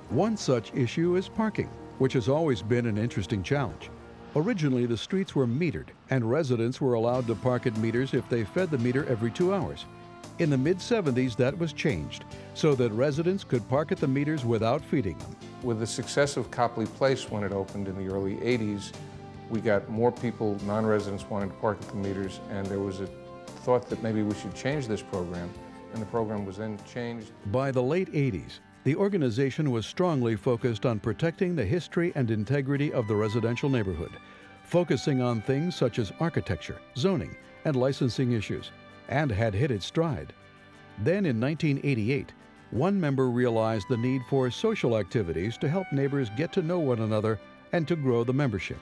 One such issue is parking, which has always been an interesting challenge. Originally, the streets were metered, and residents were allowed to park at meters if they fed the meter every 2 hours. In the mid-70s, that was changed, so that residents could park at the meters without feeding them. With the success of Copley Place when it opened in the early 80s, we got more people, non-residents, wanting to park at the meters, and there was a thought that maybe we should change this program, and the program was then changed. By the late 80s, the organization was strongly focused on protecting the history and integrity of the residential neighborhood, focusing on things such as architecture, zoning, and licensing issues, and had hit its stride. Then in 1988, one member realized the need for social activities to help neighbors get to know one another and to grow the membership.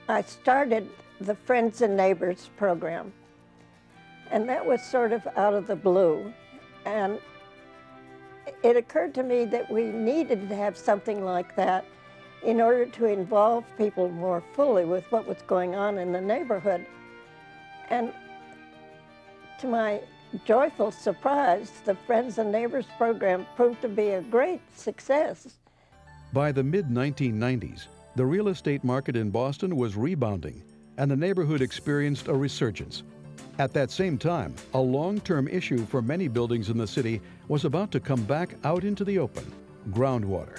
I started the Friends and Neighbors program, and that was sort of out of the blue. And it occurred to me that we needed to have something like that in order to involve people more fully with what was going on in the neighborhood. And to my joyful surprise, the Friends and Neighbors program proved to be a great success. By the mid-1990s, the real estate market in Boston was rebounding, and the neighborhood experienced a resurgence. At that same time, a long-term issue for many buildings in the city was about to come back out into the open: groundwater.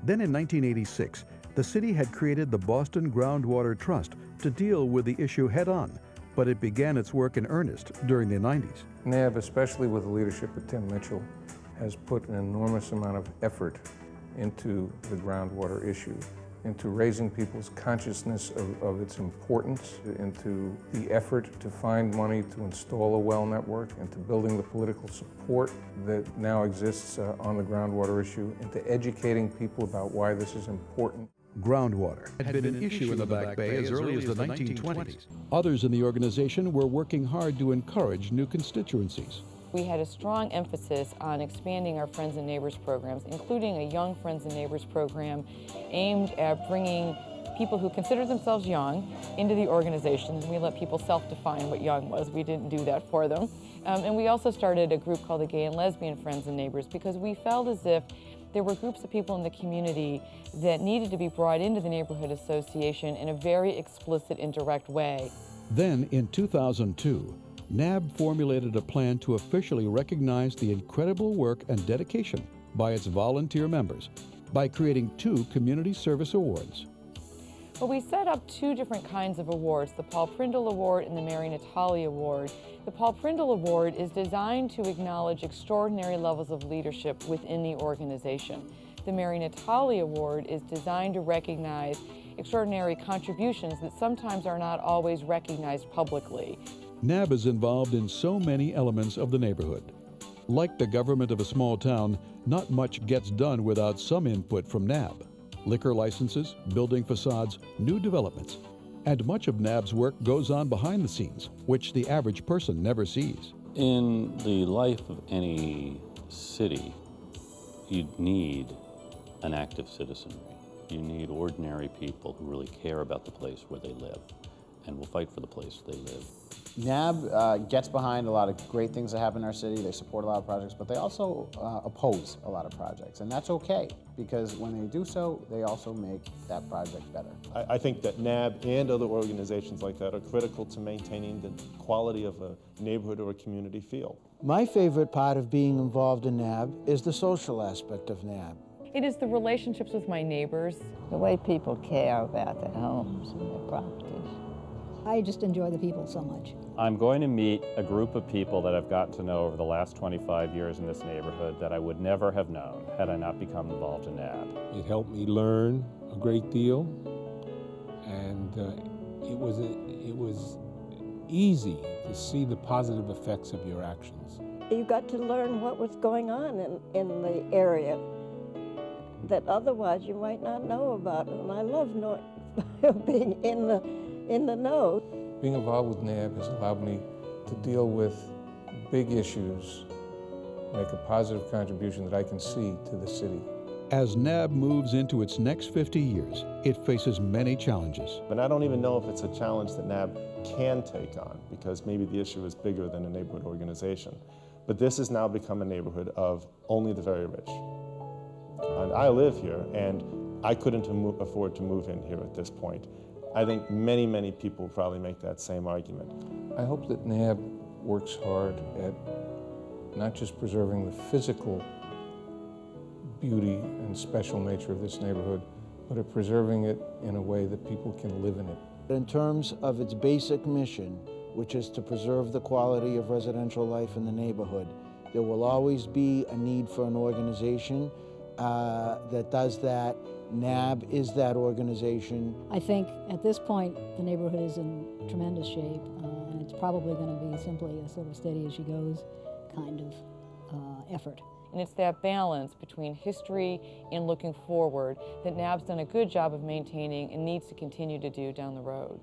Then in 1986, the city had created the Boston Groundwater Trust to deal with the issue head-on, but it began its work in earnest during the 90s. NABB, especially with the leadership of Tim Mitchell, has put an enormous amount of effort into the groundwater issue, into raising people's consciousness of its importance, into the effort to find money to install a well network, into building the political support that now exists on the groundwater issue, into educating people about why this is important. Groundwater had been an issue in the Back Bay as early as the 1920s. Others in the organization were working hard to encourage new constituencies. We had a strong emphasis on expanding our Friends and Neighbors programs, including a Young Friends and Neighbors program aimed at bringing people who consider themselves young into the organization. And we let people self-define what young was. We didn't do that for them. And we also started a group called the Gay and Lesbian Friends and Neighbors because we felt as if there were groups of people in the community that needed to be brought into the neighborhood association in a very explicit and direct way. Then, in 2002, NABB formulated a plan to officially recognize the incredible work and dedication by its volunteer members by creating 2 community service awards. Well, we set up 2 different kinds of awards, the Paul Prindle Award and the Mary Natali Award. The Paul Prindle Award is designed to acknowledge extraordinary levels of leadership within the organization. The Mary Natali Award is designed to recognize extraordinary contributions that sometimes are not always recognized publicly. NABB is involved in so many elements of the neighborhood. Like the government of a small town, not much gets done without some input from NABB. Liquor licenses, building facades, new developments. And much of NABB's work goes on behind the scenes, which the average person never sees. In the life of any city, you need an active citizenry. You need ordinary people who really care about the place where they live and will fight for the place they live. NABB gets behind a lot of great things that happen in our city. They support a lot of projects, but they also oppose a lot of projects. And that's okay, because when they do so, they also make that project better. I think that NABB and other organizations like that are critical to maintaining the quality of a neighborhood or a community feel. My favorite part of being involved in NABB is the social aspect of NABB. It is the relationships with my neighbors. The way people care about their homes and their properties. I just enjoy the people so much. I'm going to meet a group of people that I've gotten to know over the last 25 years in this neighborhood that I would never have known had I not become involved in NABB. It helped me learn a great deal, and it was easy to see the positive effects of your actions. You got to learn what was going on in the area that otherwise you might not know about. And I love being in the know. Being involved with NABB has allowed me to deal with big issues, make a positive contribution that I can see to the city. As NABB moves into its next 50 years, it faces many challenges. But I don't even know if it's a challenge that NABB can take on, because maybe the issue is bigger than a neighborhood organization. But this has now become a neighborhood of only the very rich. And I live here, and I couldn't afford to move in here at this point. I think many, many people probably make that same argument. I hope that NABB works hard at not just preserving the physical beauty and special nature of this neighborhood, but at preserving it in a way that people can live in it. In terms of its basic mission, which is to preserve the quality of residential life in the neighborhood, there will always be a need for an organization that does that. NABB is that organization. I think at this point the neighborhood is in tremendous shape, and it's probably going to be simply a sort of steady as she goes kind of effort. And it's that balance between history and looking forward that NABB's done a good job of maintaining and needs to continue to do down the road.